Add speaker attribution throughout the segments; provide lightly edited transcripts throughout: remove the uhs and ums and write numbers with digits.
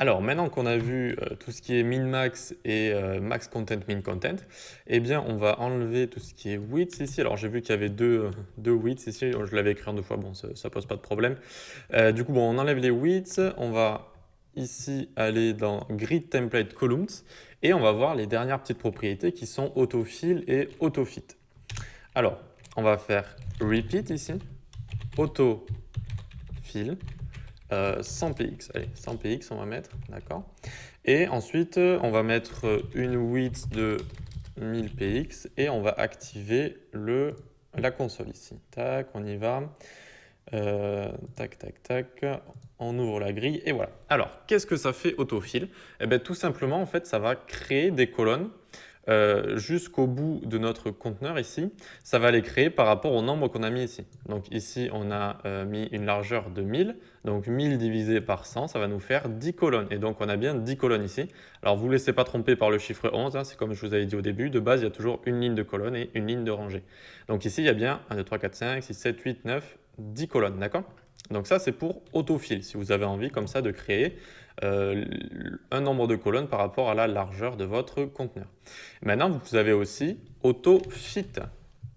Speaker 1: Alors, maintenant qu'on a vu tout ce qui est min-max et max content, min content, eh bien, on va enlever tout ce qui est width ici. Alors, j'ai vu qu'il y avait deux widths ici. Je l'avais écrit en deux fois, bon, ça pose pas de problème. Du coup, bon, on enlève les widths. On va ici aller dans Grid Template Columns et on va voir les dernières petites propriétés qui sont autofill et autofit. Alors, on va faire repeat ici, autofill. 100 px, allez, 100 px on va mettre, d'accord. Et ensuite, on va mettre une width de 1000 px et on va activer la console ici. Tac, on y va. Tac, tac, tac. On ouvre la grille et voilà. Alors, qu'est-ce que ça fait autofill? Eh bien, tout simplement, en fait, ça va créer des colonnes jusqu'au bout de notre conteneur ici. Ça va les créer par rapport au nombre qu'on a mis ici. Donc ici, on a mis une largeur de 1000. Donc 1000 divisé par 100, ça va nous faire 10 colonnes. Et donc, on a bien 10 colonnes ici. Alors, vous ne laissez pas tromper par le chiffre 11. Hein, c'est comme je vous avais dit au début. De base, il y a toujours une ligne de colonne et une ligne de rangée. Donc ici, il y a bien 1, 2, 3, 4, 5, 6, 7, 8, 9, 10 colonnes. D'accord? Donc ça, c'est pour autofill, si vous avez envie comme ça de créer un nombre de colonnes par rapport à la largeur de votre conteneur. Maintenant, vous avez aussi autofit.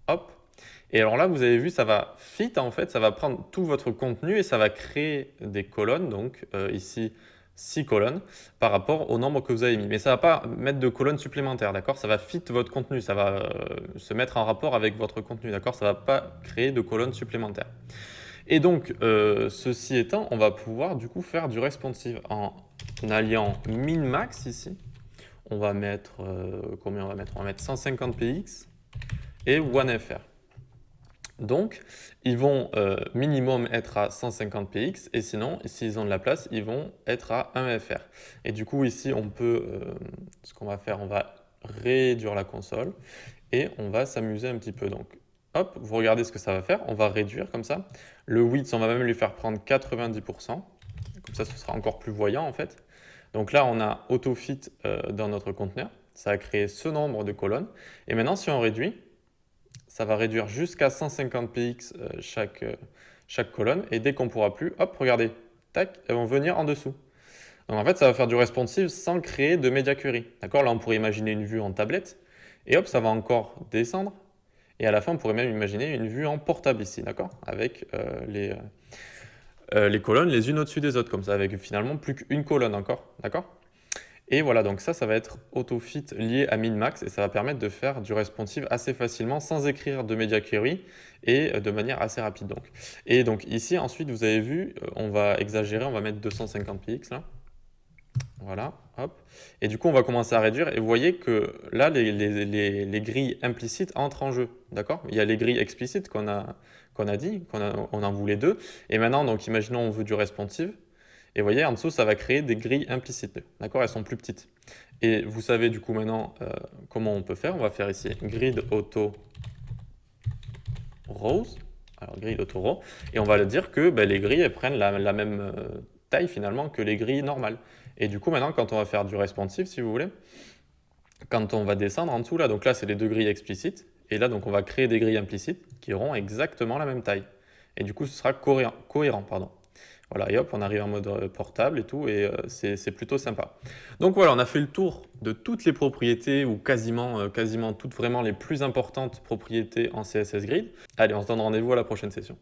Speaker 1: Hop. Et alors là, vous avez vu, ça va fit, en fait, ça va prendre tout votre contenu et ça va créer des colonnes. Donc ici, 6 colonnes par rapport au nombre que vous avez mis. Mais ça ne va pas mettre de colonnes supplémentaires, d'accord? Ça va fit votre contenu, ça va se mettre en rapport avec votre contenu, d'accord? Ça ne va pas créer de colonnes supplémentaires. Et donc, ceci étant, on va pouvoir du coup faire du responsive en alliant min-max ici. On va mettre, combien on va mettre? On va mettre 150 px et 1fr. Donc, ils vont minimum être à 150 px et sinon, s'ils ont de la place, ils vont être à 1fr. Et du coup, ici, on peut, ce qu'on va faire, on va réduire la console et on va s'amuser un petit peu. Donc, hop, vous regardez ce que ça va faire. On va réduire comme ça. Le width, on va même lui faire prendre 90%. Comme ça, ce sera encore plus voyant en fait. Donc là, on a autofit dans notre conteneur. Ça a créé ce nombre de colonnes. Et maintenant, si on réduit, ça va réduire jusqu'à 150 px chaque colonne. Et dès qu'on ne pourra plus, hop, regardez, tac, elles vont venir en dessous. Donc en fait, ça va faire du responsive sans créer de media query. D'accord? Là, on pourrait imaginer une vue en tablette. Et hop, ça va encore descendre. Et à la fin, on pourrait même imaginer une vue en portable ici, d'accord? Avec les colonnes les unes au-dessus des autres, comme ça, avec finalement plus qu'une colonne encore, d'accord? Et voilà, donc ça va être autofit lié à min-max et ça va permettre de faire du responsive assez facilement sans écrire de media query et de manière assez rapide. Donc. Et donc ici, ensuite, vous avez vu, on va exagérer, on va mettre 250 px là. Voilà, hop. Et du coup, on va commencer à réduire. Et vous voyez que là, les grilles implicites entrent en jeu. D'accord? Il y a les grilles explicites qu'on a dit, on en voulait deux. Et maintenant, donc, imaginons on veut du responsive. Et vous voyez, en dessous, ça va créer des grilles implicites. D'accord? Elles sont plus petites. Et vous savez du coup maintenant comment on peut faire. On va faire ici grid auto rows. Alors, grid auto row. Et on va le dire que les grilles, elles prennent la même taille finalement que les grilles normales. Et du coup, maintenant, quand on va faire du responsive, si vous voulez, quand on va descendre en dessous, là, donc là, c'est les deux grilles explicites. Et là, donc, on va créer des grilles implicites qui auront exactement la même taille. Et du coup, ce sera cohérent, pardon. Voilà, et hop, on arrive en mode portable et tout, et c'est plutôt sympa. Donc voilà, on a fait le tour de toutes les propriétés, ou quasiment toutes vraiment les plus importantes propriétés en CSS Grid. Allez, on se donne rendez-vous à la prochaine session.